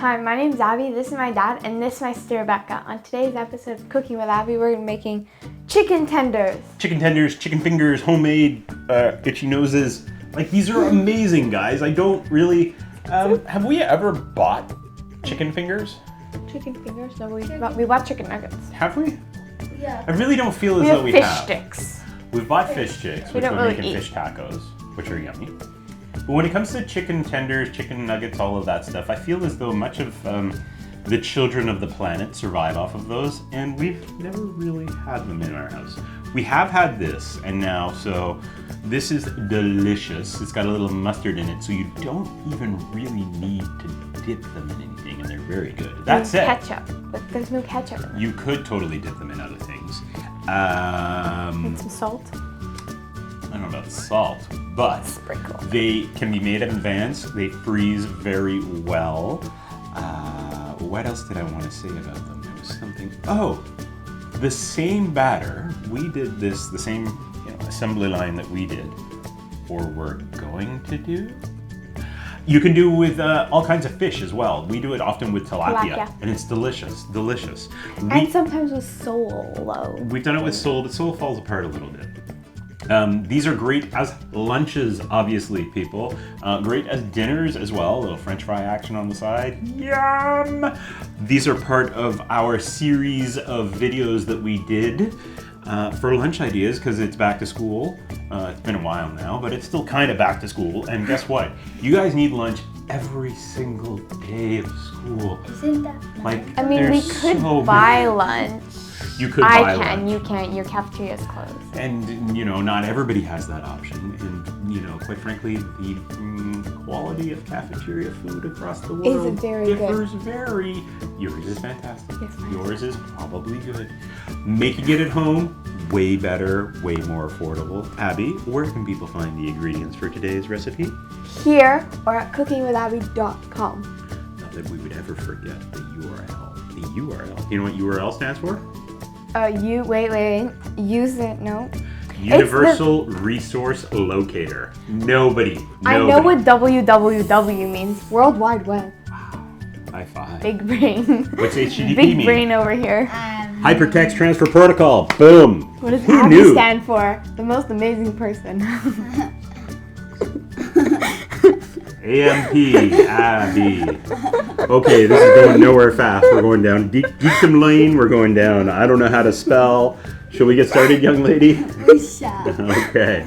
Hi, my name's Abby, this is my dad, and this is my sister Rebecca. On today's episode of Cooking with Abby, we're making chicken tenders. Chicken tenders, chicken fingers, homemade, itchy noses. Like, these are amazing, guys. I don't really... have we ever bought chicken fingers? Chicken fingers? No, we bought chicken nuggets. Have we? Yeah. I really don't feel as We though have we fish have. sticks. We've bought fish sticks, which don't we're really making eat. fish tacos, which are yummy. But when it comes to chicken tenders, chicken nuggets, all of that stuff, I feel as though much of the children of the planet survive off of those, and we've never really had them in our house. We have had this, and now, so this is delicious. It's got a little mustard in it, so you don't even really need to dip them in anything, and they're very good. That said, ketchup, but there's no ketchup in them. you could totally dip them in other things. And some salt. I don't know about salt, but Sprinkle. they can be made in advance. They freeze very well. What else did I want to say about them? There was something. Oh, the same batter. We did this, the same assembly line that we did, or we're going to do. You can do with all kinds of fish as well. We do it often with tilapia. And it's delicious, delicious. And sometimes with sole. We've done it with sole, but sole falls apart a little bit. These are great as lunches, obviously, people. Great as dinners as well. A little French fry action on the side. Yum! These are part of our series of videos that we did for lunch ideas, because it's back to school. It's been a while now, but it's still kind of back to school. And guess what? You guys need lunch every single day of school. Isn't that Like, I mean, we there's could so buy many- lunch. You could buy lunch. I can, you can't. Your cafeteria is closed. And, not everybody has that option. And, quite frankly, the quality of cafeteria food across the world very good. differs very. Yours is fantastic. Yes, mine Yours is probably good. Making it at home, way better, way more affordable. Abby, where can people find the ingredients for today's recipe? Here or at cookingwithabby.com. Not that we would ever forget the URL. The URL. You know what URL stands for? Wait. Use it, no. Universal Resource Locator. Nobody. I know what www means. World Wide Web. High five. Big brain. What's HTTP Big mean? brain over here. Hypertext Transfer Protocol. Boom. What does Who Abby knew? stand for? The most amazing person. AMP. Abby. Okay, this is going nowhere fast. We're going down Geekdom Lane. We're going down. I don't know how to spell. Shall we get started, young lady? we shall? Okay.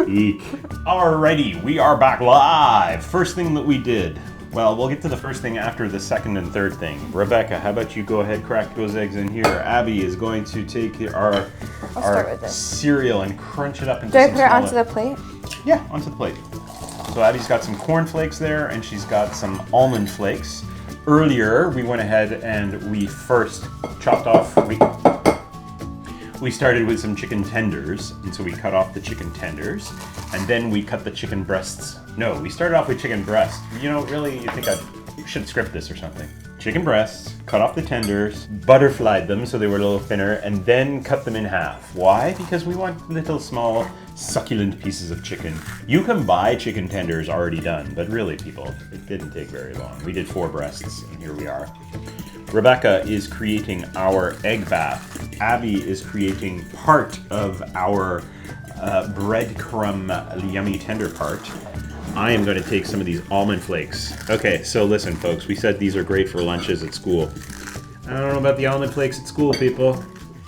Eek. Alrighty, we are back live. First thing that we did. Well, we'll get to the first thing after the second and third thing. Rebecca, how about you go ahead, crack those eggs in here. Abby is going to take our start with it. cereal and crunch it up into Do I some put it onto smaller- the plate? Yeah, onto the plate. So Abby's got some corn flakes there, and she's got some almond flakes. Earlier, we went ahead and we first chopped off, we started with some chicken tenders, and so we cut off the chicken tenders, and then we cut the chicken breasts. No, we started off with chicken breasts. Really, you think I should script this or something. Chicken breasts, cut off the tenders, butterflied them so they were a little thinner, and then cut them in half. Why? Because we want little small succulent pieces of chicken. You can buy chicken tenders already done, but really, people, it didn't take very long. We did 4 breasts, and here we are. Rebecca is creating our egg bath. Abby is creating part of our breadcrumb yummy tender part. I am going to take some of these almond flakes. Okay, so listen, folks, we said these are great for lunches at school. I don't know about the almond flakes at school, people.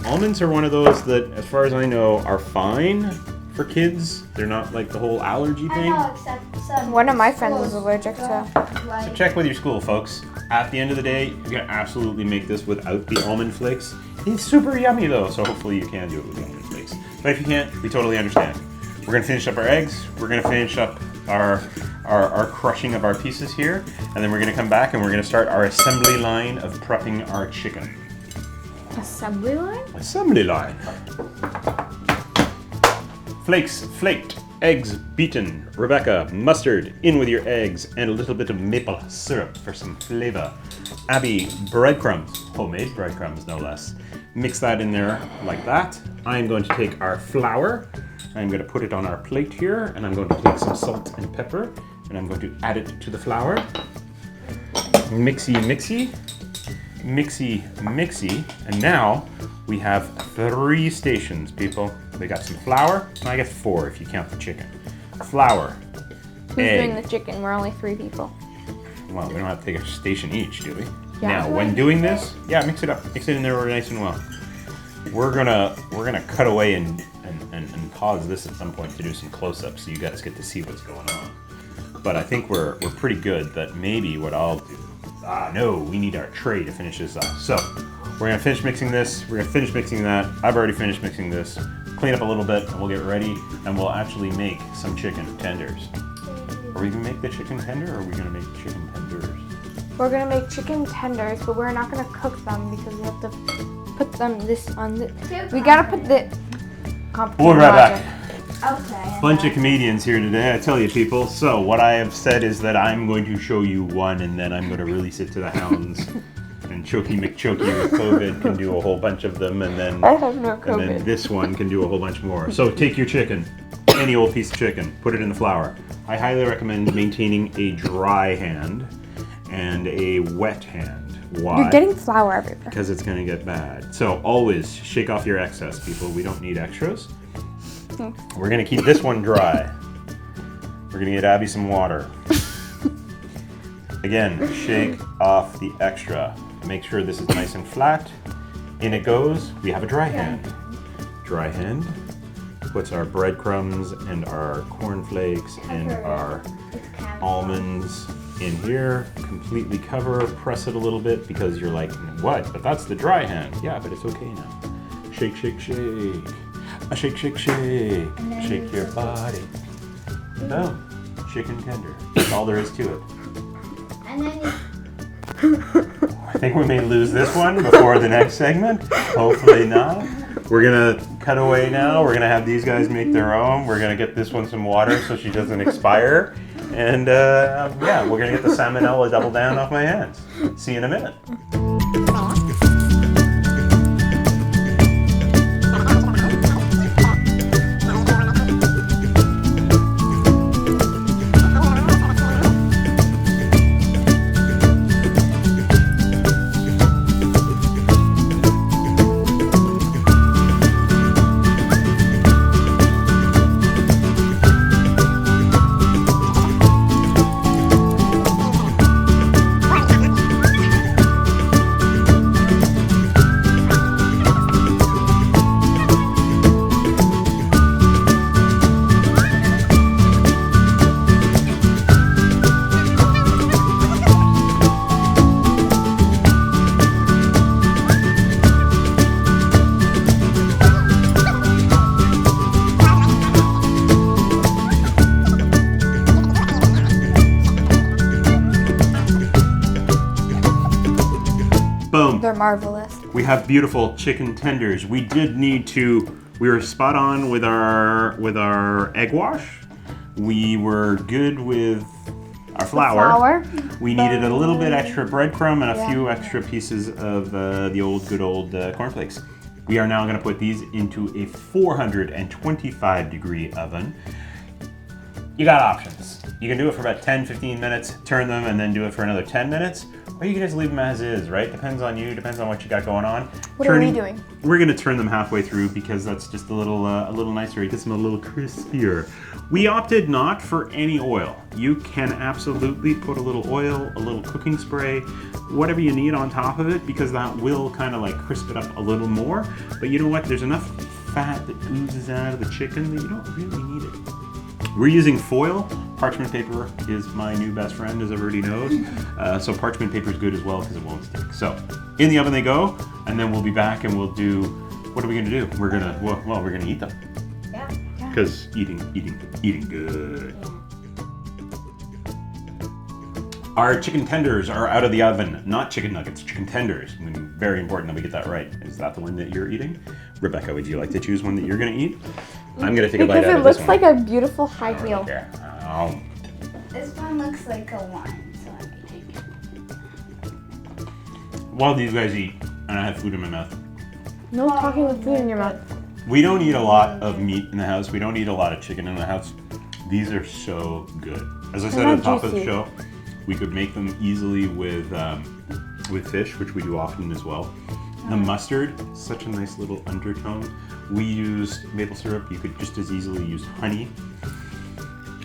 Almonds are one of those that, as far as I know, are fine for kids. They're not like the whole allergy I thing. know, except some One of my friends was schools allergic to. don't like- So check with your school, folks. At the end of the day, you can absolutely make this without the almond flakes. It's super yummy though, so hopefully you can do it with the almond flakes. But if you can't, we totally understand. We're gonna finish up our eggs. We're gonna finish up our crushing of our pieces here, and then we're gonna come back and we're gonna start our assembly line of prepping our chicken. Assembly line? Assembly line. Flakes flaked, eggs beaten. Rebecca, mustard in with your eggs, and a little bit of maple syrup for some flavor. Abby, breadcrumbs, homemade breadcrumbs no less. Mix that in there like that. I'm going to take our flour, I'm going to put it on our plate here, and I'm going to take some salt and pepper, and I'm going to add it to the flour. Mixy, mixy. Mixy, mixy. And now we have 3 stations, people. We got some flour. I guess 4 if you count the chicken. Flour. Who's egg. doing the chicken? We're only 3 people. Well, we don't have to take a station each, do we? Yeah. Now, when doing this, yeah, mix it up. Mix it in there nice and well. We're gonna cut away and pause this at some point to do some close-ups so you guys get to see what's going on. But I think we're pretty good that maybe what I'll do. No, we need our tray to finish this off. So we're gonna finish mixing this. We're gonna finish mixing that. I've already finished mixing this. Clean up a little bit, and we'll get ready, and we'll actually make some chicken tenders. Are we gonna make the chicken tender, or are we gonna make chicken tenders? We're gonna make chicken tenders, but we're not gonna cook them because we have to put them on the. We gotta put the. We'll be right back. Okay. Bunch of comedians here today, I tell you, people. So what I have said is that I'm going to show you one, and then I'm going to release it to the hounds. And Chokey McChokey with COVID can do a whole bunch of them, and then I have no COVID. and then this one can do a whole bunch more. So take your chicken, any old piece of chicken, put it in the flour. I highly recommend maintaining a dry hand and a wet hand. Why? You're getting flour everywhere. Because it's going to get bad. So always shake off your excess, people. We don't need extras. We're going to keep this one dry. We're going to get Abby some water. Again, shake off the extra. Make sure this is nice and flat. In it goes. We have a dry hand. Dry hand puts our breadcrumbs and our cornflakes and our almonds in here. Completely cover. Press it a little bit because you're like, what? But that's the dry hand. Yeah, but it's okay now. Shake, shake, shake. A shake, shake, shake. Shake your body. Boom. Chicken tender. That's all there is to it. And then I think we may lose this one before the next segment. Hopefully not. We're gonna cut away now. We're gonna have these guys make their own. We're gonna get this one some water so she doesn't expire. And yeah, we're gonna get the salmonella double down off my hands. See you in a minute. Boom. They're marvelous. We have beautiful chicken tenders. We did need to, we were spot on with our egg wash. We were good with our flour. We needed a little bit extra breadcrumb and a few extra pieces of the good old cornflakes. We are now going to put these into a 425-degree oven. You got options. You can do it for about 10-15 minutes, turn them, and then do it for another 10 minutes. Or you can just leave them as is, right? Depends on you, depends on what you got going on. What are we doing? We're gonna turn them halfway through because that's just a little nicer. It gets them a little crispier. We opted not for any oil. You can absolutely put a little oil, a little cooking spray, whatever you need on top of it, because that will kind of like crisp it up a little more. But you know what? There's enough fat that oozes out of the chicken that you don't really need it. We're using foil. Parchment paper is my new best friend, as everybody knows. So parchment paper is good as well because it won't stick. So in the oven they go, and then we'll be back and we'll do, what are we gonna do? We're gonna, well, we're gonna eat them. yeah. Because eating good. Our chicken tenders are out of the oven. Not chicken nuggets, chicken tenders. I mean, very important that we get that right. Is that the one that you're eating? Rebecca, would you like to choose one that you're gonna eat? I'm gonna take a bite out of this one. Because it looks like a beautiful high heel. Oh. This one looks like a one, so I may take it. While these guys eat, and I have food in my mouth. No talking with food in your mouth. We don't eat a lot of meat in the house. We don't eat a lot of chicken in the house. These are so good. As I said at the top of the show, We could make them easily with fish, which we do often as well. The mustard, such a nice little undertone. We used maple syrup. You could just as easily use honey.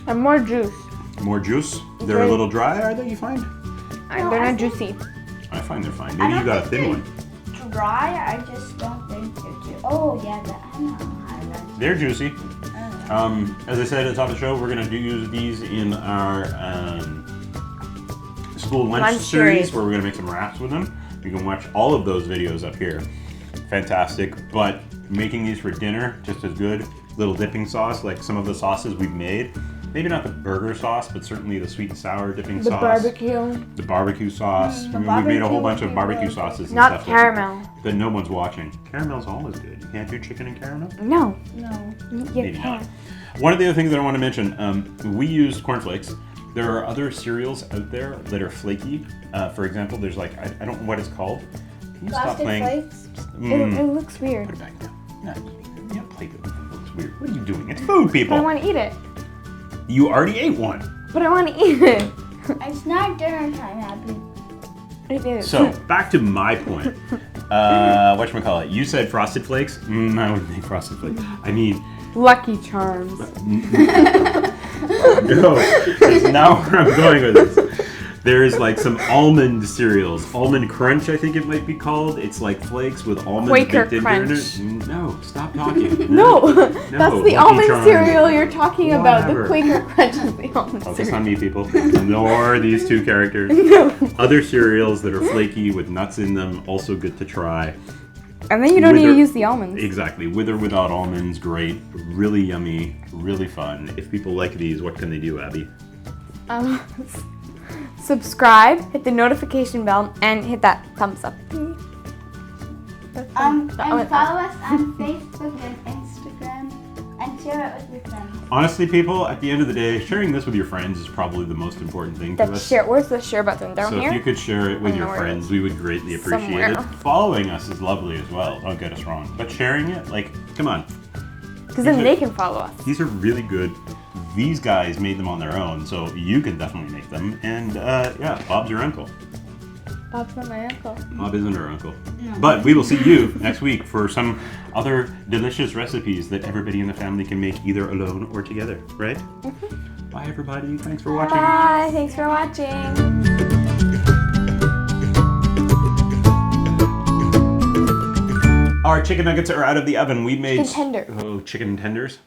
And more juice. More juice. They're a little dry, are they, you find? They're not juicy. I find they're fine. Maybe you got a thin one. Dry, I just don't think they're too. Oh yeah, I know how that's. They're juicy. As I said at the top of the show, we're gonna use these in our school lunch series where we're gonna make some wraps with them. You can watch all of those videos up here. Fantastic. But making these for dinner, just as good. Little dipping sauce, like some of the sauces we've made. Maybe not the burger sauce, but certainly the sweet and sour dipping sauce. The barbecue sauce. We made a whole bunch of barbecue sauces and not stuff. Caramel. That no one's watching. Caramel's always good. You can't do chicken and caramel? No. No. You Maybe can't. not. One of the other things that I want to mention, we used cornflakes. There are other cereals out there that are flaky. For example, there's like, I don't know what it's called. Can you stop playing? Flakes? It looks weird. Put it back down. No, you can't play with it. It looks weird. What are you doing? It's food, people. But I want to eat it. You already ate one. But I want to eat it. It's not dinner time, Abby. It is. So, back to my point. Whatchamacallit? You said Frosted Flakes? I wouldn't make Frosted Flakes. I mean... Lucky Charms. No, that's not where I'm going with this. There is like some almond cereals. Almond Crunch, I think it might be called. It's like flakes with almonds Quaker baked Crunch. in there. No, stop talking. No, that's the Lucky almond Charms. cereal you're talking about. Whatever. The Quaker Crunch is the almond Focus cereal. on me, people. Ignore these two characters. No. Other cereals that are flaky with nuts in them, also good to try. And then you don't With need to or- use the almonds. Exactly. With or without almonds, great. Really yummy. Really fun. If people like these, what can they do, Abby? Subscribe, hit the notification bell, and hit that thumbs up. And follow us on Facebook and Instagram and share it with your friends. Honestly, people, at the end of the day, sharing this with your friends is probably the most important thing to us. Where's the share button? Down So here? if you could share it with I your know where it friends, is. we would greatly appreciate Somewhere. it. Following us is lovely as well, don't get us wrong. But sharing it, like, come on. Because then they can follow us. These are really good. These guys made them on their own, so you can definitely make them. And yeah, Bob's your uncle. Bob's not my uncle. Bob isn't our uncle. No. But we will see you next week for some other delicious recipes that everybody in the family can make either alone or together, right? Mm-hmm. Bye, everybody. Thanks for watching. Bye. Thanks for watching. Our chicken nuggets are out of the oven. We made Chicken tender. chicken tenders.